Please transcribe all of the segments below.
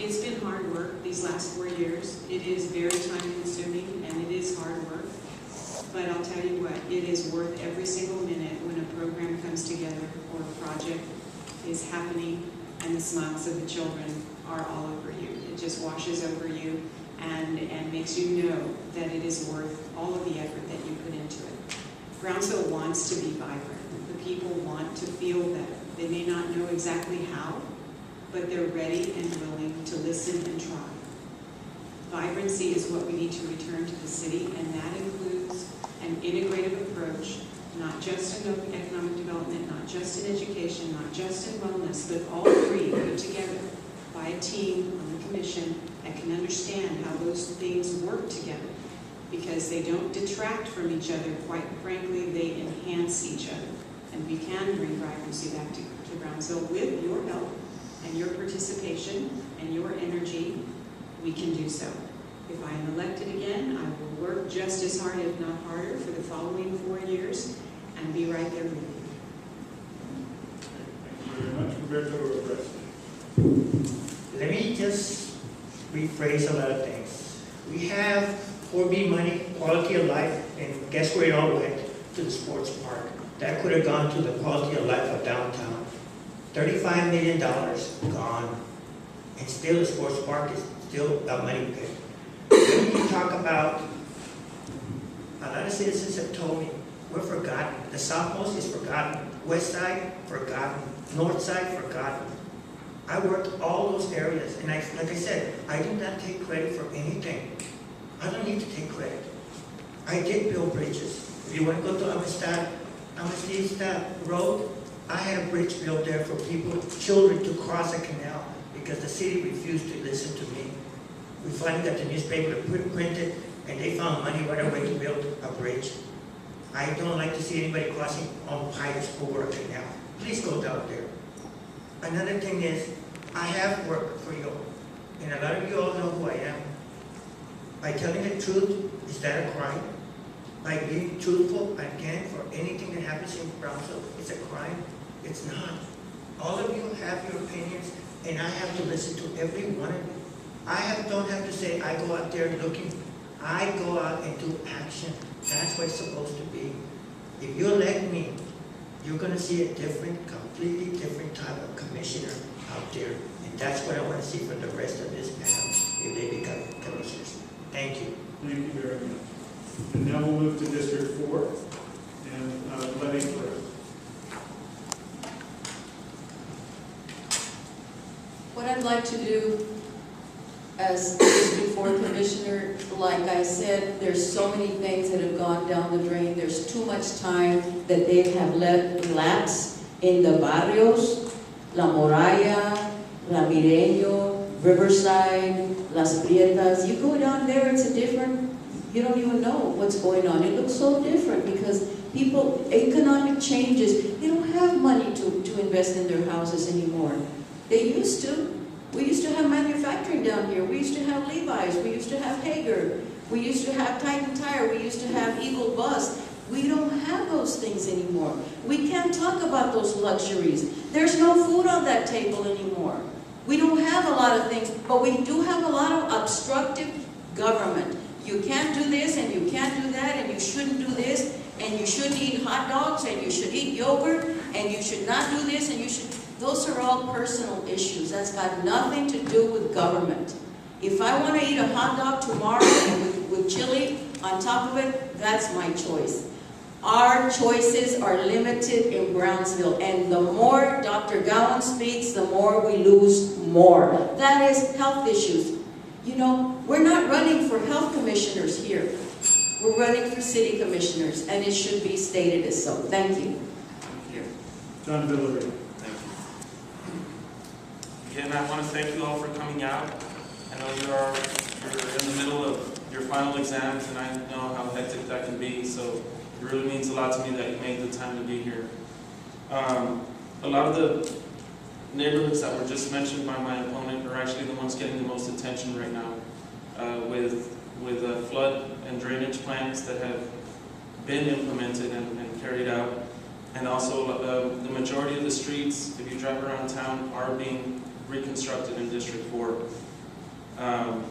It's been hard work these last 4 years. It is very time consuming and it is hard work. But I'll tell you what, it is worth every single minute when a program comes together or a project is happening and the smiles of the children are all over you. It just washes over you and makes you know that it is worth all of the effort that you put into it. Brownsville wants to be vibrant. The people want to feel better. They may not know exactly how, but they're ready and willing to listen and try. Vibrancy is what we need to return to the city, and that includes an integrative approach, not just in economic development, not just in education, not just in wellness, but all three put together by a team on the commission that can understand how those things work together, because they don't detract from each other. Quite frankly, they enhance each other. And we can bring vibrancy back to Brownsville with your help and your participation and your energy. We can do so. If I am elected again, I will work just as hard, if not harder, for the following 4 years and be right there with you. Thank you very much. Roberto Rest. Let me just rephrase a lot of things. We have 4B money, quality of life, and guess where it all went? To the sports park. That could have gone to the quality of life of downtown. $35 million gone. And still the sports park is still a money pit. When you talk about, a lot of citizens have told me, we're forgotten. The South Coast is forgotten. West Side, forgotten. North Side, forgotten. I worked all those areas, and like I said, I do not take credit for anything. I don't need to take credit. I did build bridges. If you want to go to Amistad Road, I had a bridge built there for people, children to cross a canal because the city refused to listen to me. We finally got the newspaper printed, and they found money right away to build a bridge. I don't like to see anybody crossing on pipes over a canal. Please go down there. Another thing is, I have worked for you, and a lot of you all know who I am. By telling the truth, is that a crime? By being truthful, again, for anything that happens in Brownsville, it's a crime. It's not. All of you have your opinions, and I have to listen to every one of you. Don't have to say, I go out there looking. I go out and do action. That's what it's supposed to be. If you elect me, you're going to see a completely different type of commissioner out there. And that's what I want to see for the rest of this panel, if they become commissioners. Thank you. Thank you very much. And now we'll move to District 4 and Letty first. What I'd like to do as District 4 Commissioner, like I said, there's so many things that have gone down the drain. There's too much time that they have let lapse in the barrios, La Moraya, Ramireño, Riverside, Las Prietas. You go down there, it's a different, you don't even know what's going on. It looks so different because people, economic changes, they don't have money to invest in their houses anymore. They used to. We used to have manufacturing down here. We used to have Levi's. We used to have Hager. We used to have Titan Tire. We used to have Eagle Bus. We don't have those things anymore. We can't talk about those luxuries. There's no food on that table anymore. We don't have a lot of things, but we do have a lot of obstructive government. You can't do this, and you can't do that, and you shouldn't do this, and you shouldn't eat hot dogs, and you should eat yogurt, and you should not do this, and you should... Those are all personal issues. That's got nothing to do with government. If I want to eat a hot dog tomorrow with chili on top of it, that's my choice. Our choices are limited in Brownsville, and the more Dr. Gowen speaks, the more we lose more. That is health issues. You know, we're not running for health commissioners here. We're running for city commissioners, and it should be stated as so. Thank you. Thank you. John Villarreal. Again, I want to thank you all for coming out. I know you're in the middle of your final exams, and I know how hectic that can be, so it really means a lot to me that you made the time to be here. A lot of the neighborhoods that were just mentioned by my opponent are actually the ones getting the most attention right now, with flood and drainage plans that have been implemented and carried out. And also the majority of the streets, if you drive around town, are being reconstructed in District 4. I'm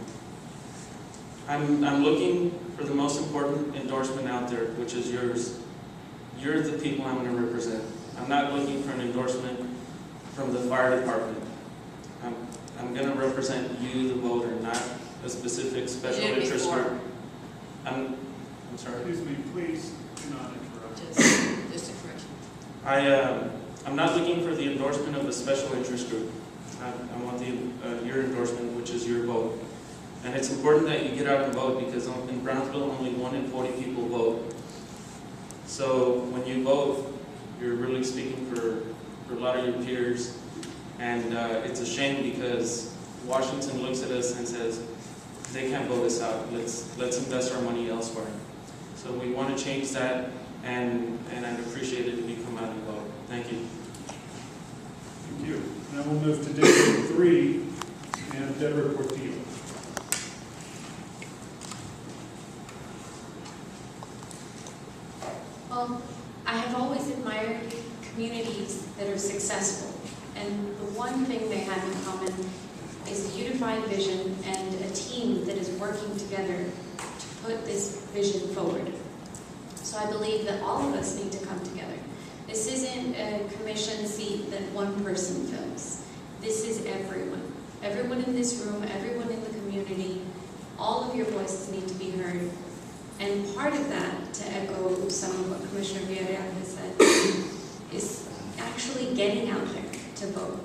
looking for the most important endorsement out there, which is yours. You're the people I'm going to represent. I'm not looking for an endorsement from the fire department. I'm going to represent you, the voter, not a specific special interest group. I'm sorry. Excuse me, please do not interrupt. Just a correction. I'm not looking for the endorsement of a special interest group. I want your endorsement, which is your vote. And it's important that you get out and vote, because in Brownsville, only 1 in 40 people vote. So when you vote, you're really speaking for a lot of your peers. And it's a shame, because Washington looks at us and says, they can't vote us out. Let's invest our money elsewhere. So we want to change that, and I'd appreciate it if you come out and vote. Thank you. Thank you. Now we'll move to District 3 and Deborah Portillo. Well, I have always admired communities that are successful, and the one thing they have in common is a unified vision and a team that is working together to put this vision forward. So I believe that all of us need to come together. This isn't a commission seat that one person fills. This is everyone. Everyone in this room, everyone in the community, all of your voices need to be heard. And part of that, to echo some of what Commissioner Villarreal has said, is actually getting out there to vote,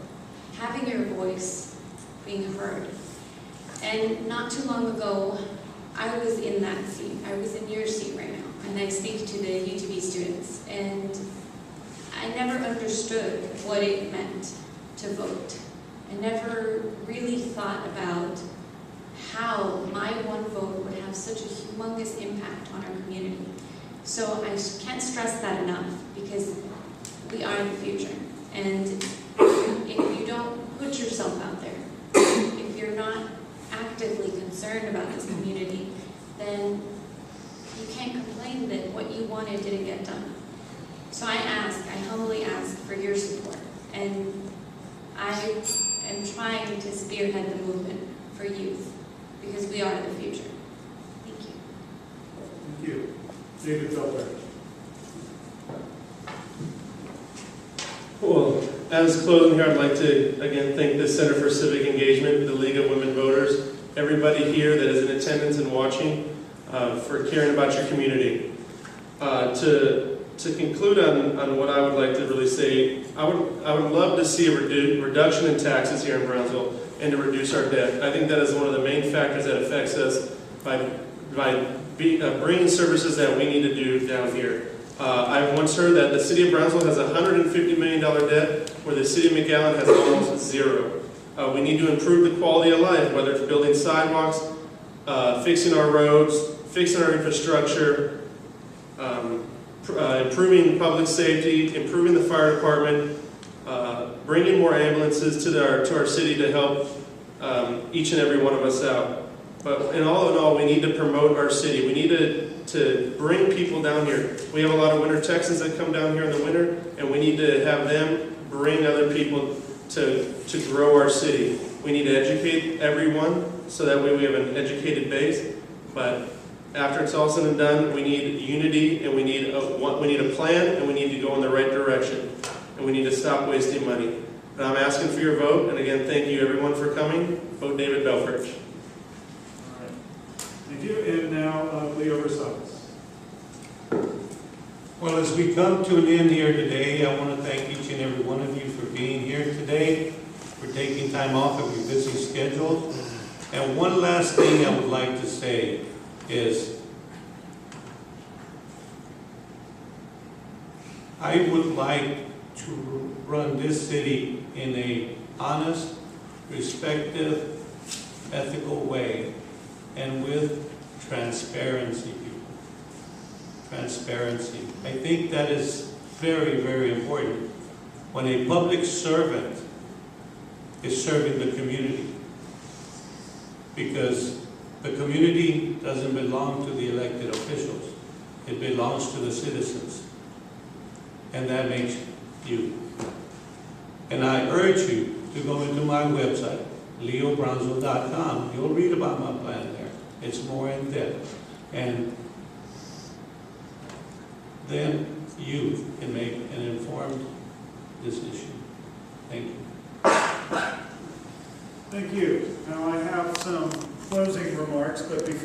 having your voice being heard. And not too long ago, I was in that seat. I was in your seat right now, and I speak to the UTB students. And I never understood what it meant to vote. I never really thought about how my one vote would have such a humongous impact on our community. So I can't stress that enough, because we are the future. And if you don't put yourself out there, if you're not actively concerned about this community, then you can't complain that what you wanted didn't get done. So I humbly ask for your support. And I am trying to spearhead the movement for youth, because we are the future. Thank you. Thank you. David Felder. Well, as closing here, I'd like to again thank the Center for Civic Engagement, the League of Women Voters, everybody here that is in attendance and watching, for caring about your community. To conclude on what I would like to really say, I would love to see a reduction in taxes here in Brownsville and to reduce our debt. I think that is one of the main factors that affects us by bringing services that we need to do down here. I've once heard that the city of Brownsville has a $150 million debt, where the city of McAllen has almost zero. We need to improve the quality of life, whether it's building sidewalks, fixing our roads, fixing our infrastructure, improving public safety, improving the fire department, bringing more ambulances to our city to help each and every one of us out. But in all, we need to promote our city. We need to bring people down here. We have a lot of winter Texans that come down here in the winter, and we need to have them bring other people to grow our city. We need to educate everyone, so that way we have an educated base. But after it's all said and done, we need unity, and we need a plan, and we need to go in the right direction. And we need to stop wasting money. And I'm asking for your vote, and again, thank you everyone for coming. Vote David Belfrich. All right. Thank you. And now, Leo Rosales. Well, as we come to an end here today, I want to thank each and every one of you for being here today, for taking time off of your busy schedule. And one last thing I would like to say is, I would like to run this city in a honest, respectful, ethical way, and with transparency, people. Transparency. I think that is very, very important when a public servant is serving the community, because the community doesn't belong to the elected officials. It belongs to the citizens. And that makes you. And I urge you to go into my website, leobronzo.com. You'll read about my plan there. It's more in depth. And then you can make an informed decision. Thank you. Thank you. Now I have some closing remarks, but before